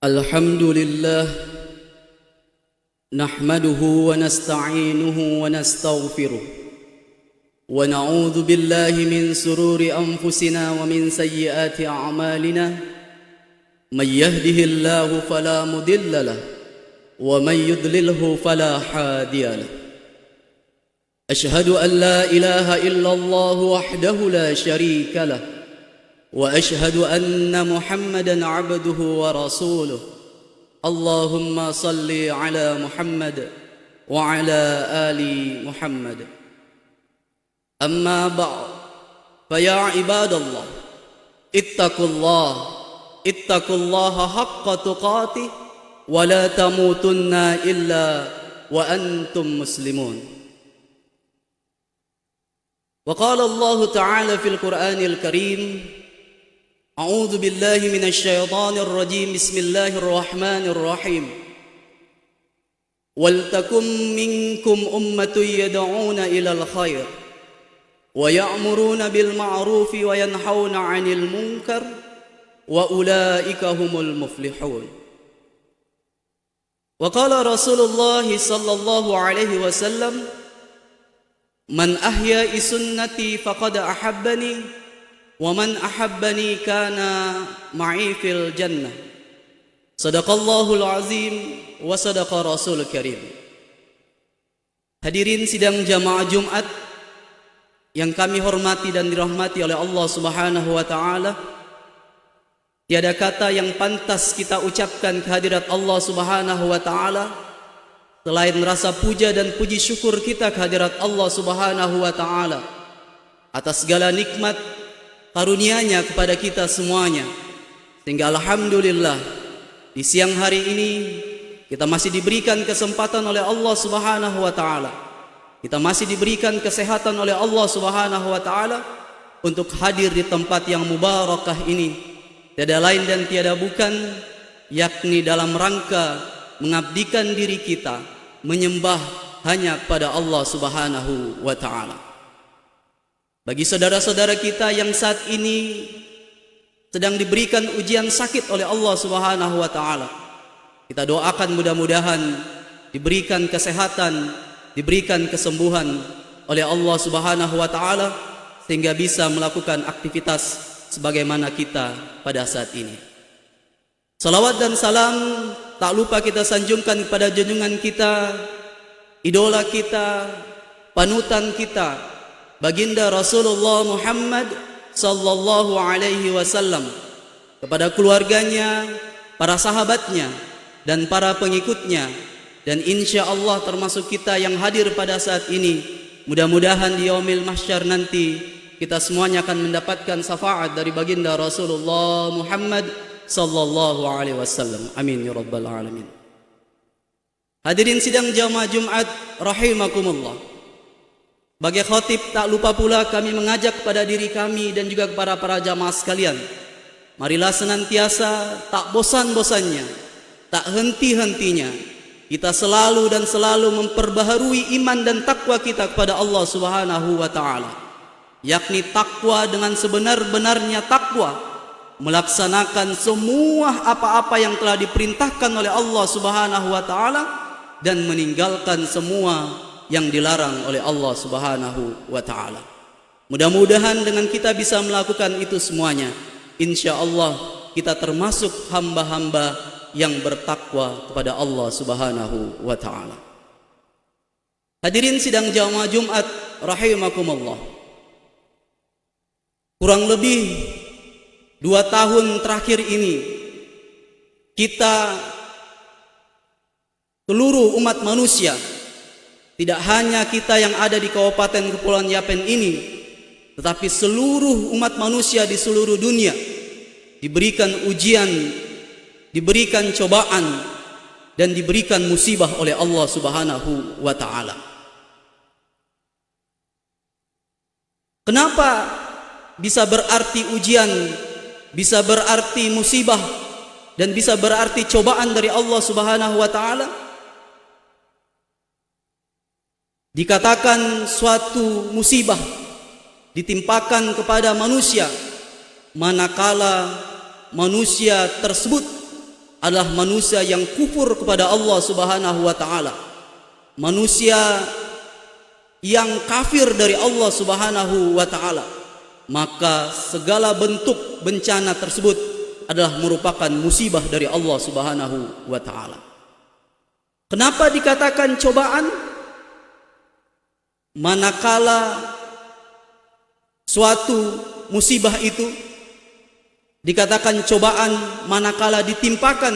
الحمد لله نحمده ونستعينه ونستغفره ونعوذ بالله من شرور أنفسنا ومن سيئات أعمالنا من يهده الله فلا مضل له ومن يضلله فلا هادي له أشهد أن لا إله إلا الله وحده لا شريك له وأشهد أن محمدًا عبده ورسوله اللهم صل على محمد وعلى آل محمد أما بعد فيا عباد الله اتقوا الله حق تقاته ولا تموتن إلا وأنتم مسلمون وقال الله تعالى في القرآن الكريم أعوذ بالله من الشيطان الرجيم بسم الله الرحمن الرحيم ولتكن منكم أمة يدعون إلى الخير ويأمرون بالمعروف وينهون عن المنكر وأولئك هم المفلحون وقال رسول الله صلى الله عليه وسلم من أحيا سنتي فقد أحبني ومن أحبني كان معي في الجنة صدق الله العظيم وصدق رسول الكريم. Hadirin sidang jamaah Jumat yang kami hormati dan dirahmati oleh Allah Subhanahu wa taala, tiada kata yang pantas kita ucapkan kehadirat Allah Subhanahu wa taala selain rasa puja dan puji syukur kita kehadirat Allah Subhanahu wa taala atas segala nikmat karunia-Nya kepada kita semuanya, sehingga alhamdulillah di siang hari ini kita masih diberikan kesempatan oleh Allah Subhanahu wa taala, kita masih diberikan kesehatan oleh Allah Subhanahu wa taala untuk hadir di tempat yang mubarakah ini, tiada lain dan tiada bukan yakni dalam rangka mengabdikan diri kita menyembah hanya kepada Allah Subhanahu wa taala. Bagi saudara-saudara kita yang saat ini sedang diberikan ujian sakit oleh Allah Subhanahu wa taala, kita doakan mudah-mudahan diberikan kesehatan, diberikan kesembuhan oleh Allah Subhanahu wa taala sehingga bisa melakukan aktivitas sebagaimana kita pada saat ini. Salawat dan salam tak lupa kita sanjungkan kepada junjungan kita, idola kita, panutan kita, baginda Rasulullah Muhammad sallallahu alaihi wasallam, kepada keluarganya, para sahabatnya dan para pengikutnya, dan insya Allah termasuk kita yang hadir pada saat ini. Mudah-mudahan di yaumil mahsyar nanti kita semuanya akan mendapatkan syafaat dari baginda Rasulullah Muhammad sallallahu alaihi wasallam. Amin ya rabbal alamin. Hadirin sidang jamaah Jumat rahimakumullah. Bagi khatib tak lupa pula kami mengajak kepada diri kami dan juga kepada para jamaah sekalian, marilah senantiasa tak bosan-bosannya, tak henti-hentinya kita selalu dan selalu memperbaharui iman dan takwa kita kepada Allah Subhanahu wa taala, yakni takwa dengan sebenar-benarnya takwa, melaksanakan semua apa-apa yang telah diperintahkan oleh Allah Subhanahu wa taala dan meninggalkan semua yang dilarang oleh Allah Subhanahu wa taala. Mudah-mudahan dengan kita bisa melakukan itu semuanya, insyaallah kita termasuk hamba-hamba yang bertakwa kepada Allah Subhanahu wa taala. Hadirin sidang jamaah Jumat rahimakumullah. Kurang lebih 2 tahun terakhir ini kita seluruh umat manusia, tidak hanya kita yang ada di Kabupaten Kepulauan Yapen ini, tetapi seluruh umat manusia di seluruh dunia diberikan ujian, diberikan cobaan, dan diberikan musibah oleh Allah Subhanahu wa taala. Kenapa bisa berarti ujian, bisa berarti musibah, dan bisa berarti cobaan dari Allah Subhanahu wa taala? Dikatakan suatu musibah ditimpakan kepada manusia manakala manusia tersebut adalah manusia yang kufur kepada Allah Subhanahu wa taala. Manusia yang kafir dari Allah Subhanahu wa taala. Maka segala bentuk bencana tersebut adalah merupakan musibah dari Allah Subhanahu wa taala. Kenapa dikatakan cobaan? Manakala suatu musibah itu dikatakan cobaan manakala ditimpakan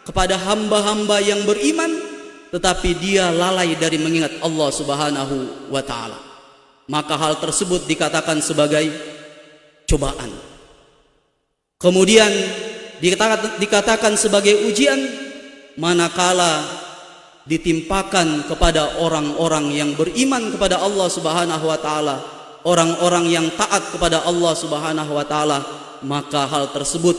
kepada hamba-hamba yang beriman tetapi dia lalai dari mengingat Allah Subhanahu wa taala, maka hal tersebut dikatakan sebagai cobaan. Kemudian dikatakan sebagai ujian manakala ditimpakan kepada orang-orang yang beriman kepada Allah Subhanahu wa taala, orang-orang yang taat kepada Allah Subhanahu wa taala, maka hal tersebut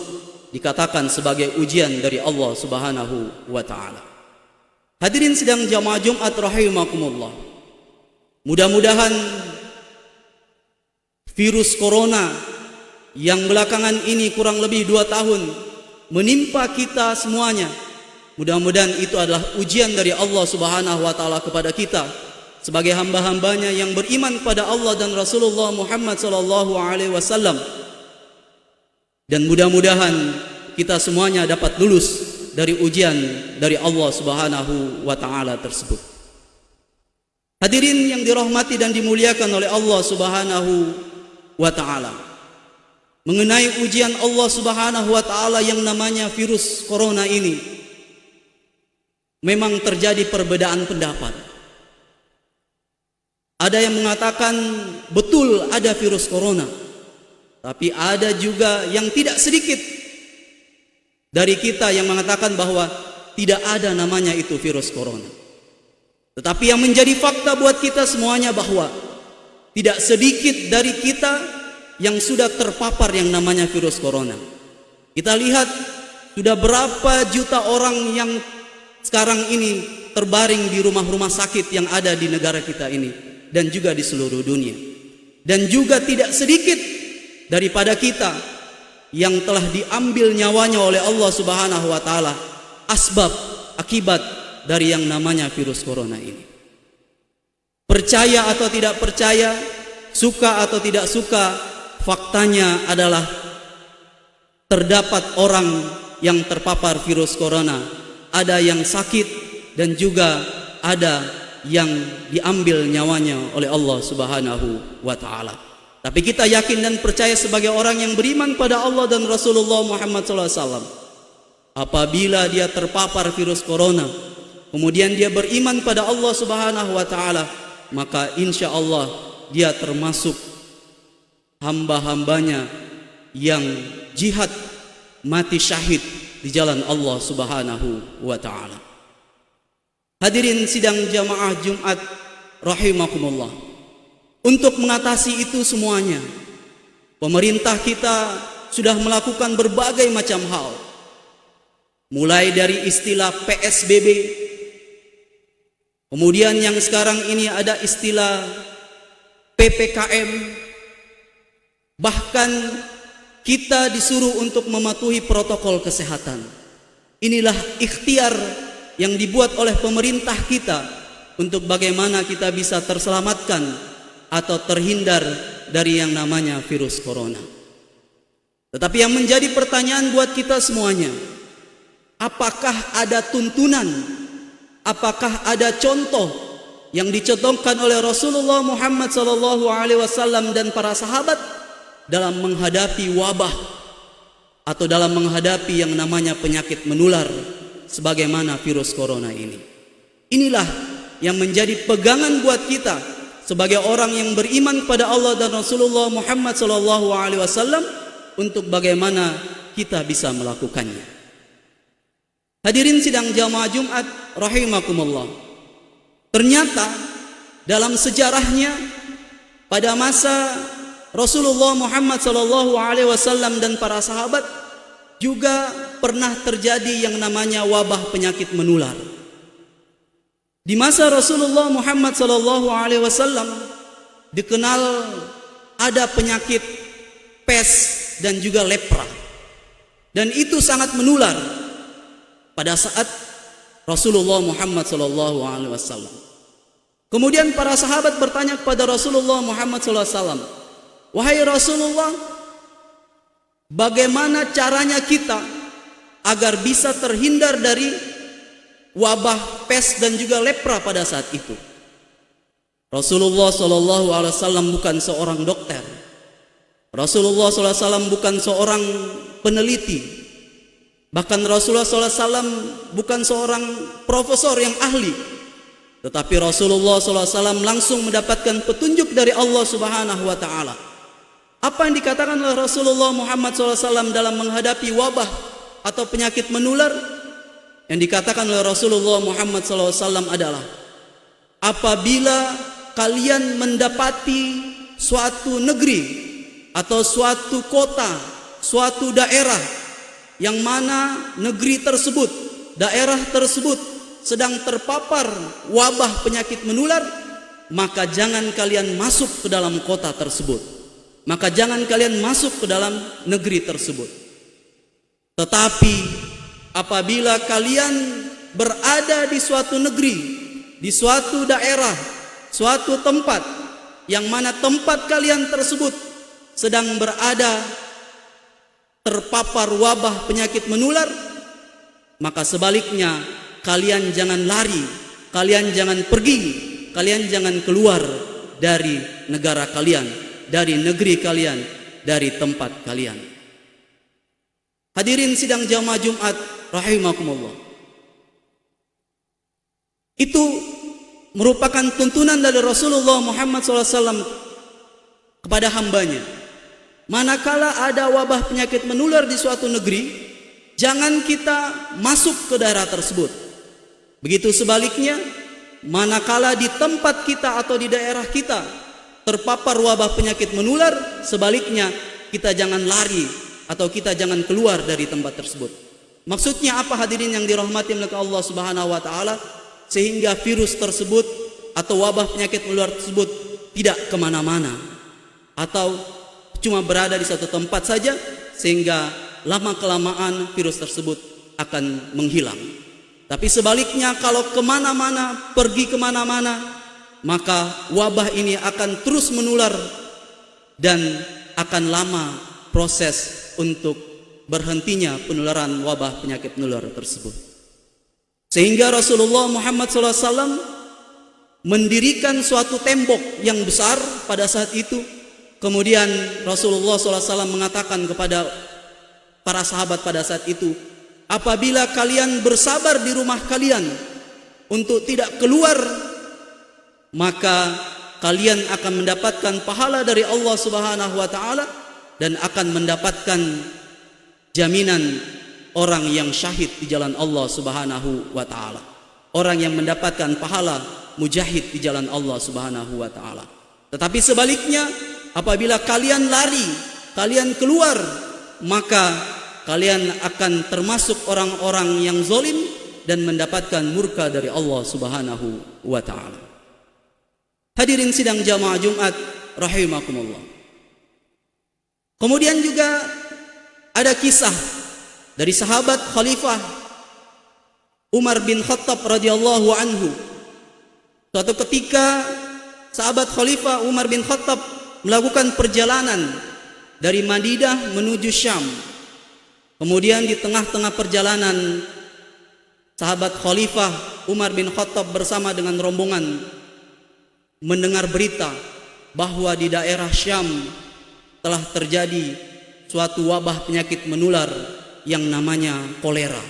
dikatakan sebagai ujian dari Allah Subhanahu wa taala. Hadirin sidang jamaah Jumat rahimakumullah. Mudah-mudahan virus corona yang belakangan ini kurang lebih 2 tahun menimpa kita semuanya, mudah-mudahan itu adalah ujian dari Allah Subhanahu wa taala kepada kita sebagai hamba-hambanya yang beriman kepada Allah dan Rasulullah Muhammad sallallahu alaihi wasallam. Dan mudah-mudahan kita semuanya dapat lulus dari ujian dari Allah Subhanahu wa taala tersebut. Hadirin yang dirahmati dan dimuliakan oleh Allah Subhanahu wa taala. Mengenai ujian Allah Subhanahu wa taala yang namanya virus corona ini, memang terjadi perbedaan pendapat. Ada yang mengatakan betul ada virus corona, tapi ada juga yang tidak sedikit dari kita yang mengatakan bahwa tidak ada namanya itu virus corona. Tetapi yang menjadi fakta buat kita semuanya bahwa tidak sedikit dari kita yang sudah terpapar yang namanya virus corona. Kita lihat sudah berapa juta orang yang sekarang ini terbaring di rumah-rumah sakit yang ada di negara kita ini dan juga di seluruh dunia. Dan juga tidak sedikit daripada kita yang telah diambil nyawanya oleh Allah Subhanahu wa taala asbab akibat dari yang namanya virus corona ini. Percaya atau tidak percaya, suka atau tidak suka, faktanya adalah terdapat orang yang terpapar virus corona, ada yang sakit dan juga ada yang diambil nyawanya oleh Allah Subhanahu wa taala. Tapi kita yakin dan percaya sebagai orang yang beriman pada Allah dan Rasulullah Muhammad SAW, apabila dia terpapar virus corona, kemudian dia beriman pada Allah Subhanahu wa taala, maka insya Allah dia termasuk hamba-hambanya yang jihad mati syahid di jalan Allah Subhanahu wa taala. Hadirin sidang jamaah Jumat rahimakumullah. Untuk mengatasi itu semuanya, pemerintah kita sudah melakukan berbagai macam hal. Mulai dari istilah PSBB, kemudian yang sekarang ini ada istilah PPKM, bahkan kita disuruh untuk mematuhi protokol kesehatan. Inilah ikhtiar yang dibuat oleh pemerintah kita untuk bagaimana kita bisa terselamatkan atau terhindar dari yang namanya virus corona. Tetapi yang menjadi pertanyaan buat kita semuanya, apakah ada tuntunan, apakah ada contoh yang dicontohkan oleh Rasulullah Muhammad SAW dan para sahabat dalam menghadapi wabah atau dalam menghadapi yang namanya penyakit menular sebagaimana virus corona ini? Inilah yang menjadi pegangan buat kita sebagai orang yang beriman kepada Allah dan Rasulullah Muhammad SAW untuk bagaimana kita bisa melakukannya. Hadirin sidang jamaah Jumat rahimakumullah. Ternyata dalam sejarahnya pada masa Rasulullah Muhammad SAW dan para sahabat juga pernah terjadi yang namanya wabah penyakit menular. Di masa Rasulullah Muhammad SAW dikenal ada penyakit pes dan juga lepra, dan itu sangat menular. pada saat Rasulullah Muhammad SAW. Kemudian para sahabat bertanya kepada Rasulullah Muhammad SAW, wahai Rasulullah, bagaimana caranya kita agar bisa terhindar dari wabah pes dan juga lepra pada saat itu? Rasulullah SAW bukan seorang dokter. Rasulullah SAW bukan seorang peneliti. Bahkan Rasulullah SAW bukan seorang profesor yang ahli. Tetapi Rasulullah SAW langsung mendapatkan petunjuk dari Allah Subhanahu wa Ta'ala. Apa yang dikatakan oleh Rasulullah Muhammad SAW dalam menghadapi wabah atau penyakit menular? Yang dikatakan oleh Rasulullah Muhammad SAW adalah, apabila kalian mendapati suatu negeri atau suatu kota, suatu daerah, yang mana negeri tersebut, daerah tersebut sedang terpapar wabah penyakit menular, maka jangan kalian masuk ke dalam kota tersebut, maka jangan kalian masuk ke dalam negeri tersebut. Tetapi apabila kalian berada di suatu negeri, di suatu daerah, suatu tempat, yang mana tempat kalian tersebut sedang berada terpapar wabah penyakit menular, maka sebaliknya kalian jangan lari, kalian jangan pergi, kalian jangan keluar dari negara kalian, dari negeri kalian, dari tempat kalian. Hadirin sidang jamaah Jumat rahimakumullah. Itu merupakan tuntunan dari Rasulullah Muhammad SAW kepada hambanya. Manakala ada wabah penyakit menular di suatu negeri, jangan kita masuk ke daerah tersebut. Begitu sebaliknya, manakala di tempat kita atau di daerah kita terpapar wabah penyakit menular, sebaliknya kita jangan lari atau kita jangan keluar dari tempat tersebut. Maksudnya apa, hadirin yang dirahmati oleh Allah Subhanahu wa Ta'ala? Sehingga virus tersebut atau wabah penyakit menular tersebut tidak kemana-mana, atau cuma berada di satu tempat saja, sehingga lama-kelamaan virus tersebut akan menghilang. Tapi sebaliknya, kalau kemana-mana, pergi kemana-mana, maka wabah ini akan terus menular dan akan lama proses untuk berhentinya penularan wabah penyakit menular tersebut. Sehingga Rasulullah Muhammad SAW mendirikan suatu tembok yang besar pada saat itu. Kemudian Rasulullah SAW mengatakan kepada para sahabat pada saat itu, apabila kalian bersabar di rumah kalian untuk tidak keluar, maka kalian akan mendapatkan pahala dari Allah Subhanahu wa Ta'ala dan akan mendapatkan jaminan orang yang syahid di jalan Allah Subhanahu wa Ta'ala, orang yang mendapatkan pahala mujahid di jalan Allah Subhanahu wa Ta'ala. Tetapi sebaliknya, apabila kalian lari, kalian keluar, maka kalian akan termasuk orang-orang yang zalim dan mendapatkan murka dari Allah Subhanahu wa Ta'ala. Hadirin sidang jamaah Jumat rahimakumullah. Kemudian juga ada kisah dari sahabat Khalifah Umar bin Khattab radhiyallahu anhu. Suatu ketika sahabat Khalifah Umar bin Khattab melakukan perjalanan dari Madinah menuju Syam. Kemudian di tengah-tengah perjalanan, sahabat Khalifah Umar bin Khattab bersama dengan rombongan mendengar berita bahwa di daerah Syam telah terjadi suatu wabah penyakit menular yang namanya kolera,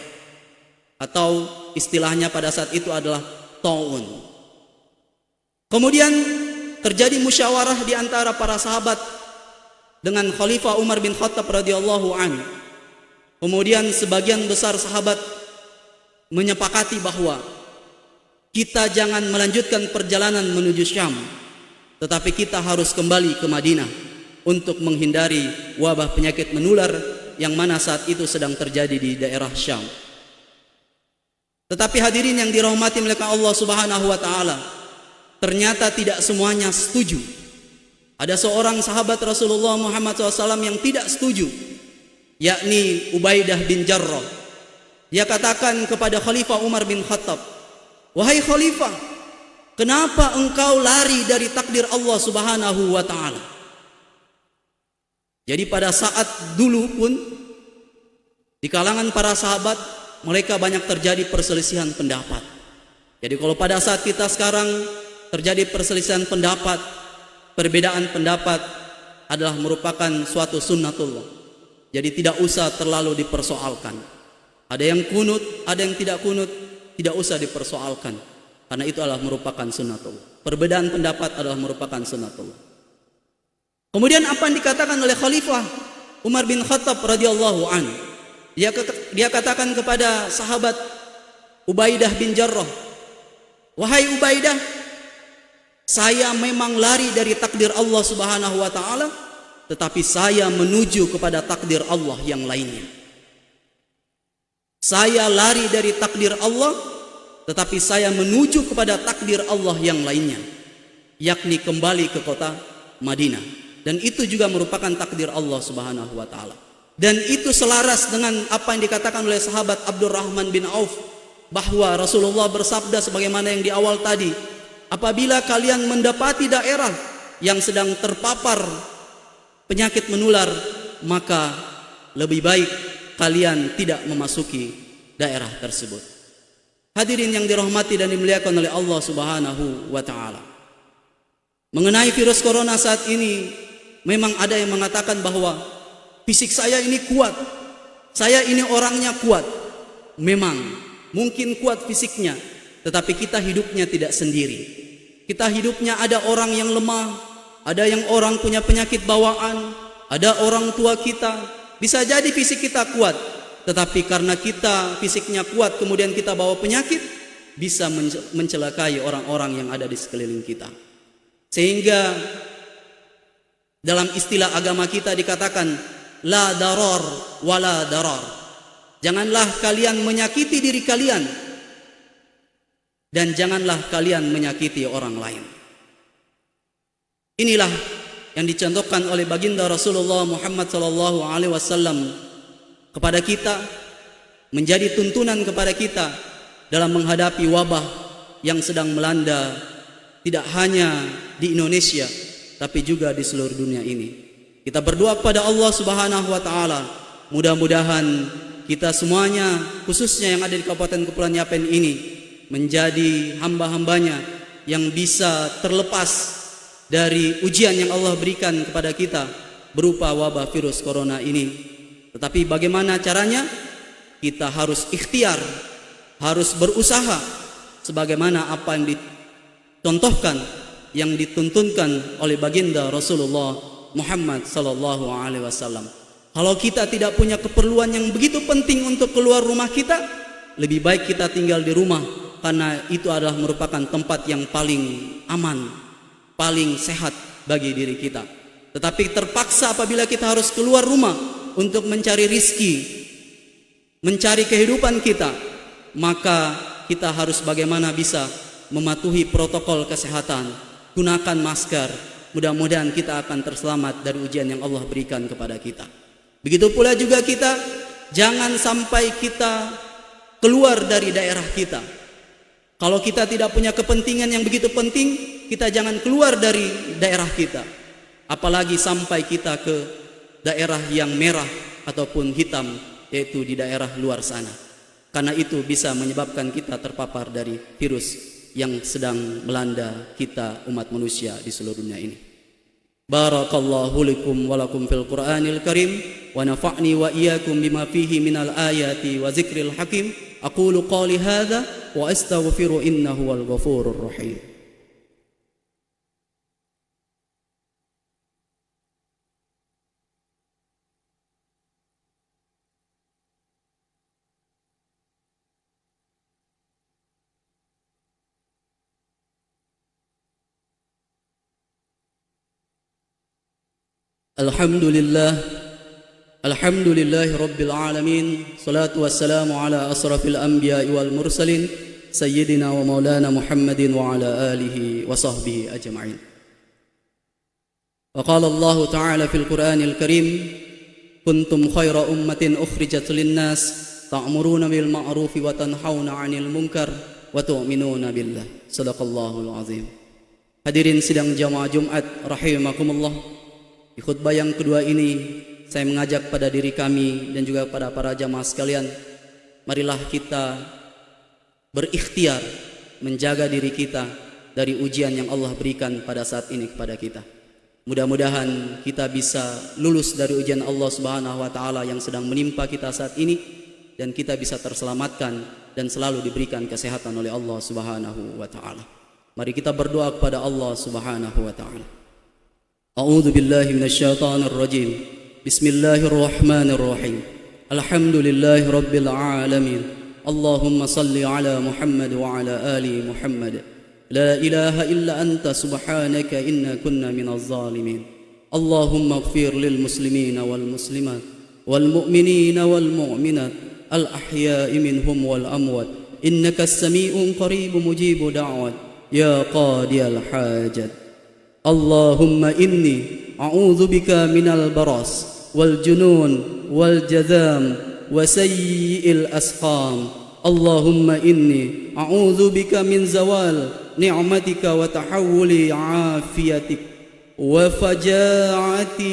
atau istilahnya pada saat itu adalah taun. Kemudian terjadi musyawarah di antara para sahabat dengan Khalifah Umar bin Khattab radhiyallahu anhu. Kemudian sebagian besar sahabat menyepakati bahwa kita jangan melanjutkan perjalanan menuju Syam, tetapi kita harus kembali ke Madinah untuk menghindari wabah penyakit menular yang mana saat itu sedang terjadi di daerah Syam. Tetapi hadirin yang dirahmati oleh Allah Subhanahu wa Ta'ala, ternyata tidak semuanya setuju. Ada seorang sahabat Rasulullah Muhammad SAW yang tidak setuju, yakni Ubaidah bin Jarrah. Dia katakan kepada Khalifah Umar bin Khattab, "Wahai Khalifah, kenapa engkau lari dari takdir Allah Subhanahu wa ta'ala?" Jadi pada saat dulu pun di kalangan para sahabat mereka banyak terjadi perselisihan pendapat. Jadi kalau pada saat kita sekarang terjadi perselisihan pendapat, perbedaan pendapat adalah merupakan suatu sunnatullah. Jadi tidak usah terlalu dipersoalkan. Ada yang kunut, ada yang tidak kunut, tidak usah dipersoalkan. Karena itu adalah merupakan sunnatullah. Perbedaan pendapat adalah merupakan sunnatullah. Kemudian apa yang dikatakan oleh Khalifah Umar bin Khattab radhiyallahu anhu? Dia katakan kepada sahabat Ubaidah bin Jarrah, "Wahai Ubaidah, saya memang lari dari takdir Allah Subhanahu wa ta'ala, tetapi saya menuju kepada takdir Allah yang lainnya. Saya lari dari takdir Allah, tetapi saya menuju kepada takdir Allah yang lainnya, yakni kembali ke kota Madinah. Dan itu juga merupakan takdir Allah Subhanahu wa ta'ala. Dan itu selaras dengan apa yang dikatakan oleh sahabat Abdurrahman bin Auf, bahwa Rasulullah bersabda sebagaimana yang di awal tadi, apabila kalian mendapati daerah yang sedang terpapar penyakit menular, maka lebih baik kalian tidak memasuki daerah tersebut." Hadirin yang dirahmati dan dimuliakan oleh Allah Subhanahu wa ta'ala, mengenai virus corona saat ini, memang ada yang mengatakan bahwa fisik saya ini kuat, saya ini orangnya kuat. Memang mungkin kuat fisiknya, tetapi kita hidupnya tidak sendiri. Kita hidupnya ada orang yang lemah, ada yang orang punya penyakit bawaan, ada orang tua kita. Bisa jadi fisik kita kuat, tetapi karena kita fisiknya kuat kemudian kita bawa penyakit, bisa mencelakai orang-orang yang ada di sekeliling kita. Sehingga dalam istilah agama kita dikatakan la darar wala darar. Janganlah kalian menyakiti diri kalian, dan janganlah kalian menyakiti orang lain. Inilah yang dicontohkan oleh baginda Rasulullah Muhammad sallallahu alaihi wasallam kepada kita, menjadi tuntunan kepada kita dalam menghadapi wabah yang sedang melanda tidak hanya di Indonesia tapi juga di seluruh dunia ini. Kita berdoa kepada Allah Subhanahu wa taala, mudah-mudahan kita semuanya, khususnya yang ada di Kabupaten Kepulauan Yapen ini, menjadi hamba-hambanya yang bisa terlepas dari ujian yang Allah berikan kepada kita berupa wabah virus corona ini. Tetapi bagaimana caranya? Kita harus ikhtiar, harus berusaha sebagaimana apa yang dicontohkan, yang dituntunkan oleh baginda Rasulullah Muhammad sallallahu alaihi wasallam. Kalau kita tidak punya keperluan yang begitu penting untuk keluar rumah kita, lebih baik kita tinggal di rumah, karena itu adalah merupakan tempat yang paling aman, paling sehat bagi diri kita. Tetapi terpaksa apabila kita harus keluar rumah untuk mencari rizki, mencari kehidupan kita, maka kita harus bagaimana bisa mematuhi protokol kesehatan, gunakan masker. Mudah-mudahan kita akan terselamat dari ujian yang Allah berikan kepada kita. Begitu pula juga kita, jangan sampai kita keluar dari daerah kita. Kalau kita tidak punya kepentingan yang begitu penting, kita jangan keluar dari daerah kita. Apalagi sampai kita ke daerah yang merah ataupun hitam, yaitu di daerah luar sana. Karena itu bisa menyebabkan kita terpapar dari virus yang sedang melanda kita umat manusia di seluruh dunia ini. Barakallahu likum wa lakum fil Qur'anil Karim wa nafa'ni wa iyyakum bima fihi minal ayati wa zikril hakim. Aqulu qali hadza wa astaghfiru innahu wal ghafurur rahim. Alhamdulillahi Rabbil Alamin. Salatu wassalamu ala asrafil anbiya wal mursalin Sayyidina wa maulana Muhammadin wa ala alihi wa sahbihi ajma'in. Wa qala Allah ta'ala fil Qur'anil Karim, kuntum khaira ummatin ukhrijat linnas ta'muruna bil ma'rufi wa tanhauna 'anil munkar wa tu'minuna billah. Shadaqallahul azim. Hadirin sidang jamaah Jumat rahimakumullah. Di khutbah yang kedua ini saya mengajak pada diri kami dan juga pada para jamaah sekalian, marilah kita berikhtiar menjaga diri kita dari ujian yang Allah berikan pada saat ini kepada kita. Mudah-mudahan kita bisa lulus dari ujian Allah Subhanahu wa taala yang sedang menimpa kita saat ini, dan kita bisa terselamatkan dan selalu diberikan kesehatan oleh Allah Subhanahu wa taala. Mari kita berdoa kepada Allah Subhanahu wa taala. A'udzu billahi minasyaitonir rajim. Bismillahirrahmanirrahim. Alhamdulillahi rabbil alamin. Allahumma salli ala Muhammad wa ala ali Muhammad. La ilaha illa anta subhanaka inna kunna minaz zalimin. Allahumma ighfir lil muslimina wal muslimat wal mu'minina wal mu'minat al ahya'i minhum wal amwat innaka as-sami'un qaribun mujibu da'wat ya qadiyal hajat. Allahumma inni a'udzu bika minal baras wal junun wal jazam wa sayyi'il asqam. Allahumma inni a'udzu bika min zawal ni'matika wa tahawuli afiyatik wa faja'ati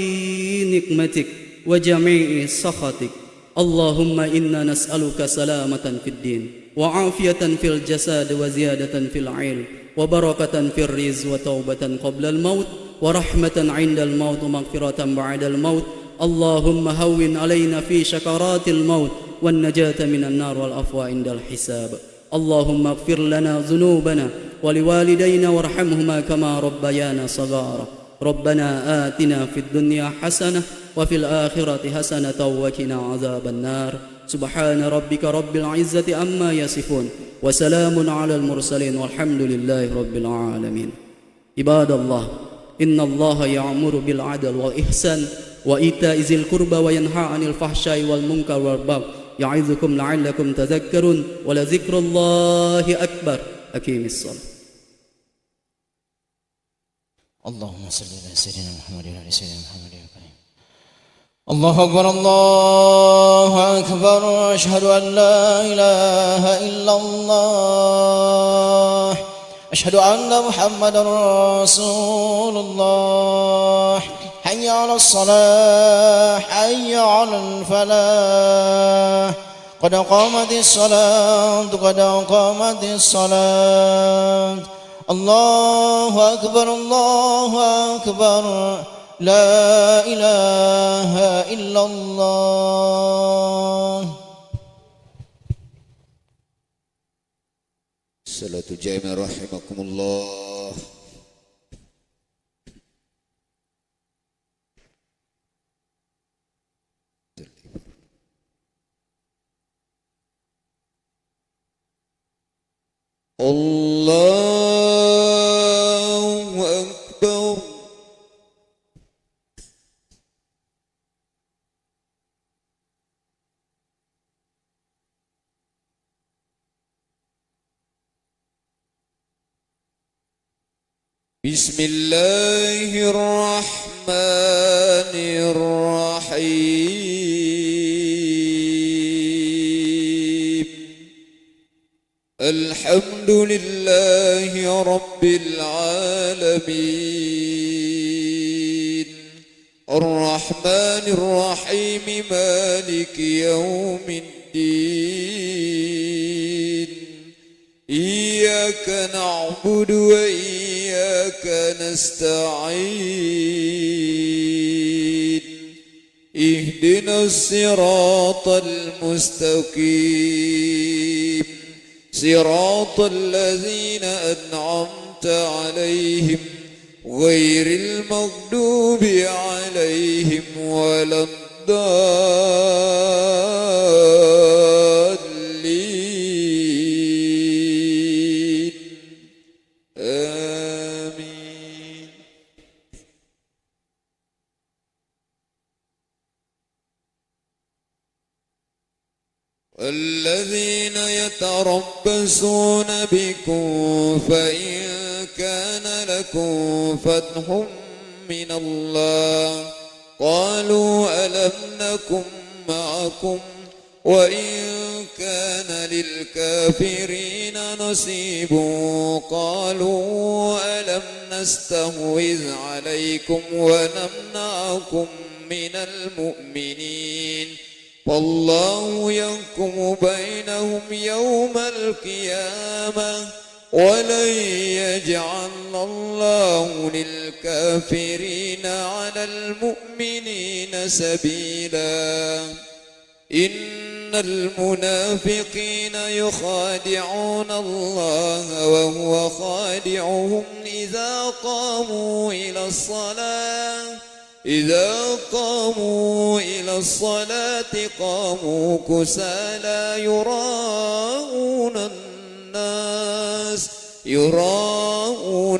nikmatik wa jami'i sakhatik. Allahumma inna nas'aluka salamatan fid din wa afiyatan fil jasad wa ziyadatan fil ilm wa barakatan fil rizq wa taubatan qabla al maut wa rahmatan 'inda al maut wa maghfiratan ba'da al maut. Allahumma hawwin 'alaina fi syakaratil maut wan najata minan nar wal afwa 'inda al hisab. Allahumma ighfir lana dhunubana wa liwalidayna warhamhuma kama rabbayana shaghara. Rabbana atina fid dunya hasanah wa fil akhirati hasanatan wa qina adzaban nar. Subhana rabbika rabbil izzati amma yasifun wa salamun alal mursalin walhamdulillahi rabbil alamin. Ibadallah, innallaha ya'muru bil 'adli wal ihsan wa ita'i dzil qurba wa yanha 'anil fahsya'i wal munkar wal baghi ya'idzukum la'allakum tadhakkarun wa la dzikrullahi akbar. Aqimis shalah. Allahumma salli ala sayyidina Muhammad wa ala sayyidina Muhammad ya karim. Allahu akbar, Allahu akbar, asyhadu an la ilaha illallah, asyhadu anna Muhammadar Rasulullah. Hayya 'alas salah, hayya 'alal falah. Qad qamatis salat, qad qamatis salat. Allahu akbar, Allahu akbar. La ilaha illallah. Salatu jami'ah rahimakumullah. Allahu akbar. Bismillahirrahmanirrahim. Alhamdulillahi rabbil alamin. Ar-Rahmanir Rahim, Maliki yaumiddin. Iyyaka na'budu wa iyyaka nasta'in. Ihdinas siratal mustaqim. Siratal ladzina an'amta 'alaihim ghairil maghdubi 'alaihim waladdallin. Amin. الذين يتربصون بكم فإن كان لكم فتح من الله قالوا ألم نكن معكم وإن كان للكافرين نصيب قالوا ألم نستحوذ عليكم ونمنعكم من المؤمنين والله يحكم بينهم يوم القيامة ولن يجعل الله للكافرين على المؤمنين سبيلا إن المنافقين يخادعون الله وهو خادعهم إذا قاموا إلى الصلاة قاموا كسالى يراءون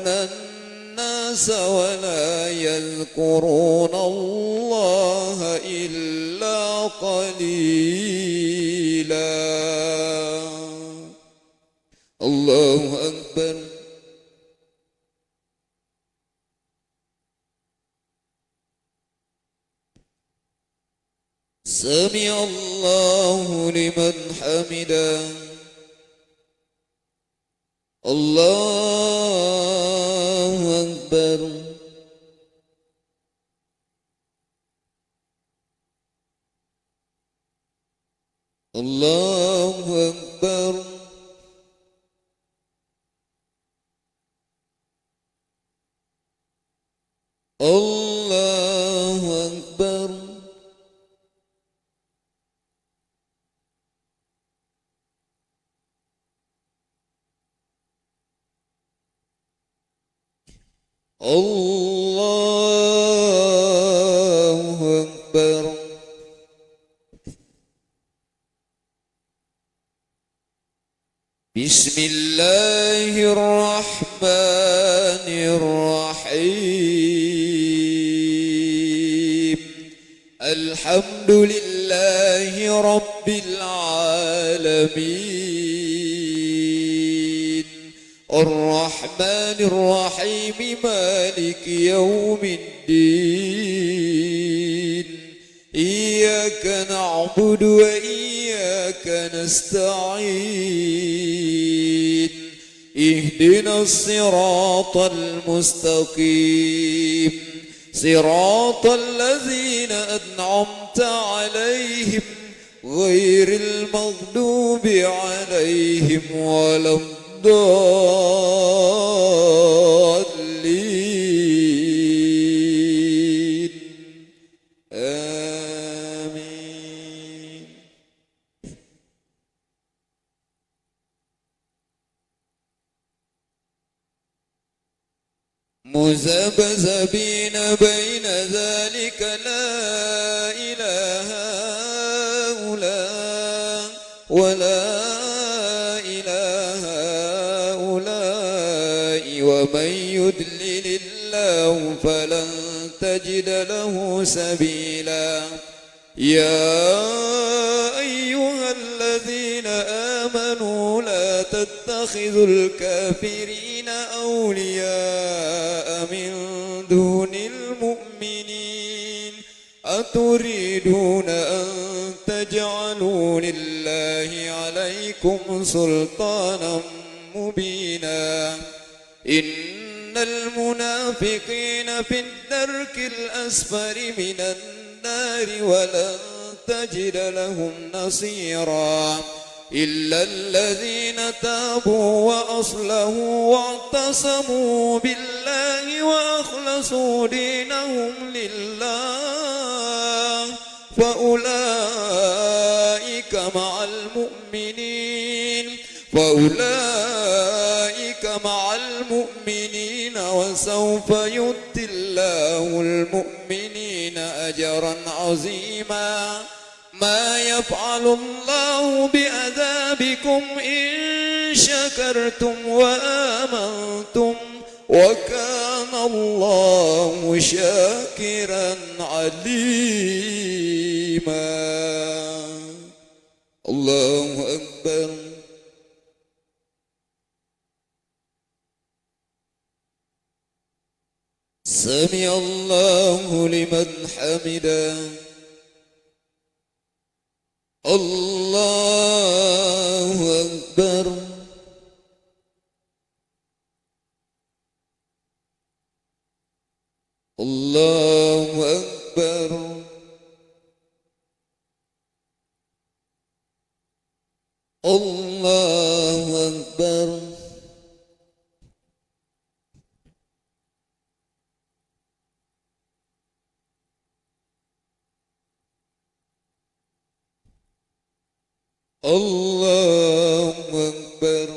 الناس ولا يذكرون الله إلا قليلا. الله أكبر. سمع الله لمن حمده. الله أكبر. الله أكبر. الله أكبر. الله أكبر. بسم الله الرحمن الرحيم الحمد لله رب العالمين الرحمن الرحيم مالك يوم الدين إياك نعبد وإياك نستعين اهدنا الصراط المستقيم صراط الذين أنعمت عليهم غير المغضوب عليهم ولا الضالين آمين. مذبذبين بين ذلك لا إله هؤلاء ولا إله هؤلاء ومن يضلل الله فلن تجد له سبيلا. يا أيها الذين آمنوا لا تتخذوا الكافرين أولياء من دون المؤمنين أتريدون أن تجعلوا لله عليكم سلطانا مبينا. إن المنافقين في الدرك الأسفل من النار ولن تجد لهم نصيرا إلا الذين تابوا وأصلحوا واعتصموا بالله وأخلصوا دينهم لله فأولئك مع المؤمنين وسوف يؤتي الله المؤمنين أجرا عظيما. ما يفعل الله بعذابكم إن شكرتم وآمنتم وكان الله شاكرا عليما. الله أكبر. سمع الله لمن حمده. الله أكبر الله أكبر الله أكبر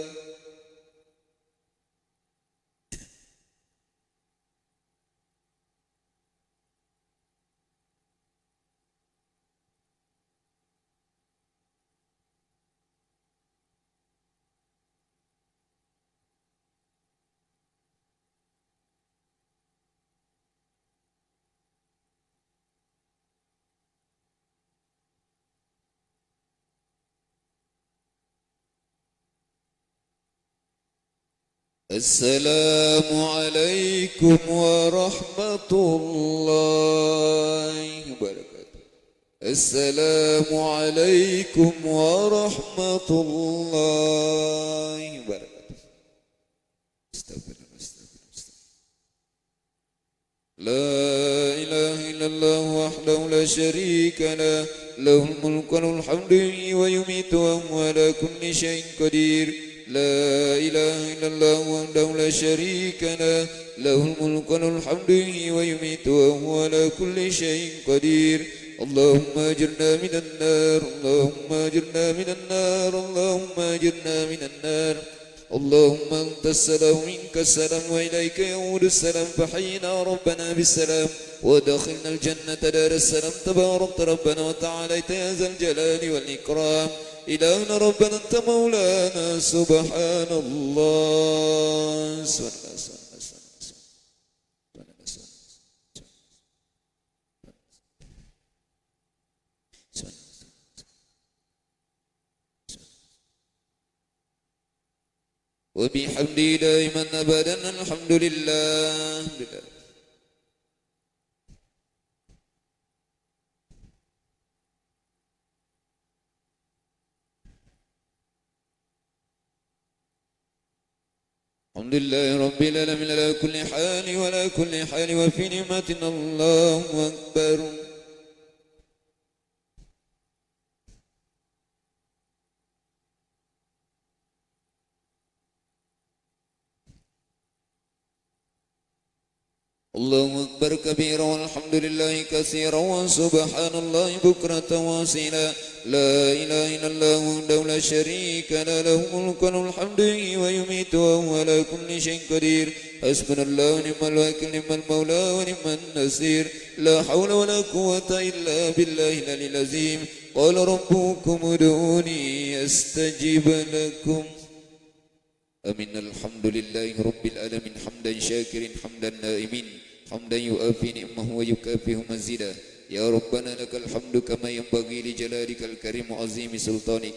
السلام عليكم ورحمة الله وبركاته السلام عليكم ورحمة الله وبركاته استغفر الله استغفر الله لا إله إلا الله وحده لا شريك له له الملك وله الحمد يحيي ويميت وهو على كل شيء قدير لا إله إلا الله وحده لا شريك له له الملك وله الحمد يحيي ويميت وهو على كل شيء قدير اللهم أجرنا من النار اللهم أجرنا من النار اللهم أجرنا من النار اللهم أنت السلام منك السلام وإليك يعود السلام فحينا ربنا بالسلام ودخلنا الجنة دار السلام تبارك ربنا وتعاليت يا ذا الجلال والإكرام إلهنا ربنا أنت مولانا سبحان الله وبحمده دائما أبدا الحمد لله الحمد لله رب العالمين على كل حال ولا كل حال وفي نعمة الله أكبر الله أكبر كبيرا والحمد لله كثيرا وسبحان الله بكرة واسلا لا إله إلا الله وحده لا شريك له له الملك وله الحمد يحيي ويميت وهو على كل شيء قدير حسبنا الله ونعم الوكيل نعم المولى ونعم النصير لا حول ولا قوة إلا بالله العلي العظيم قال ربكم ادعوني أستجب لكم أمين الحمد لله رب العالمين حمدا شاكرين حمدا نائمين حمدا يؤافي نعمه ويكافئه مزيدا يا ربنا لك الحمد كما ينبغي لجلالك الكريم وعظيم سلطانك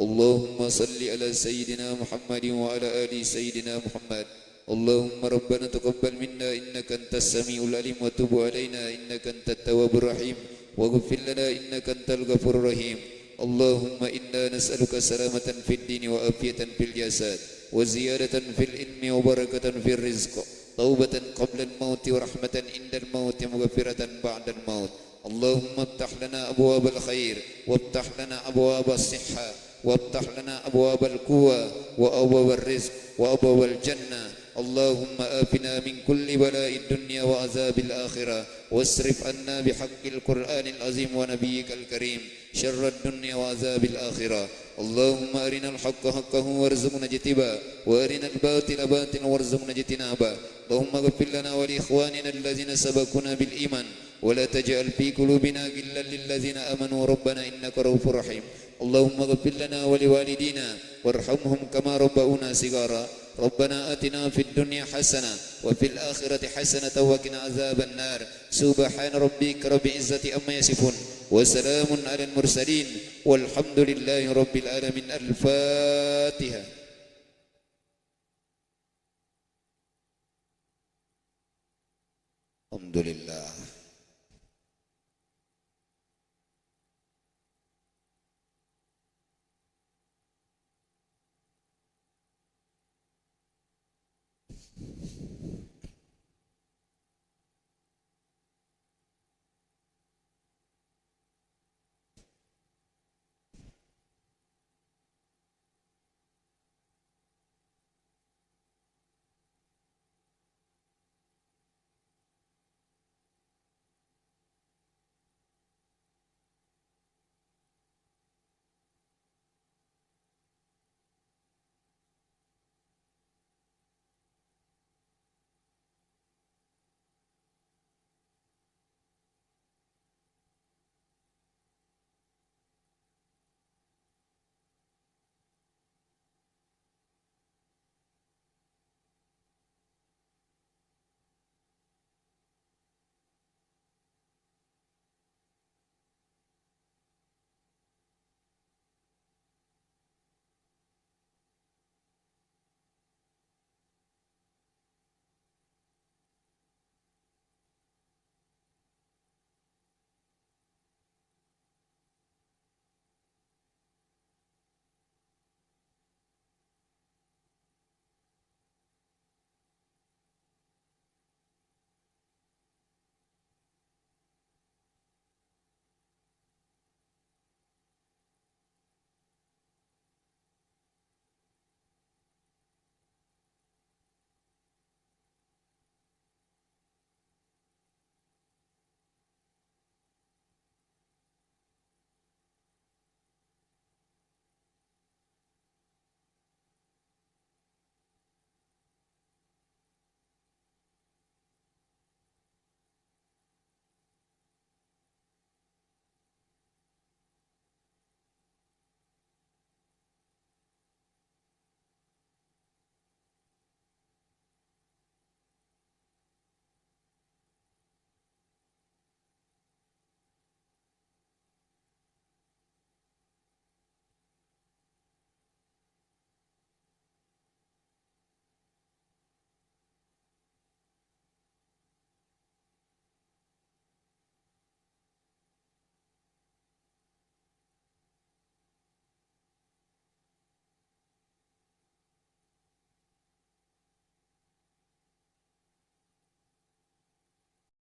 اللهم صل على سيدنا محمد وعلى آل سيدنا محمد اللهم ربنا تقبل منا إنك أنت السميع العليم وتب علينا إنك أنت التواب الرحيم واغفر لنا إنك أنت الغفور الرحيم اللهم إنا نسألك سلامة في الدين وعافية في الجسد وزيادة في العلم وبركة في الرزق توبة قبل الموت ورحمة عند الموت مغفرة بعد الموت اللهم افتح لنا أبواب الخير وافتح لنا أبواب الصحة وافتح لنا أبواب القوة وأبواب الرزق وأبواب الجنة اللهم آفنا من كل بلاء الدنيا وعذاب الآخرة واصرف عنا بحق القرآن العظيم ونبيك الكريم شر الدنيا وعذاب الآخرة اللهم أرنا الحق حقا وارزقنا اجتنابه وأرنا الباطل باطلا وارزقنا اجتنابه اللهم اغفر لنا ولإخواننا الذين سبقونا بالإيمان ولا تجعل في قلوبنا غلا للذين آمنوا ربنا إنك رؤوف رحيم اللهم اغفر لنا ولوالدينا وارحمهم كما ربونا صغارا ربنا آتنا في الدنيا حسنة وفي الآخرة حسنة وقنا عذاب النار سبحان ربك رب العزة عما يصفون وسلام على المرسلين والحمد لله رب العالمين الفاتحة الحمد لله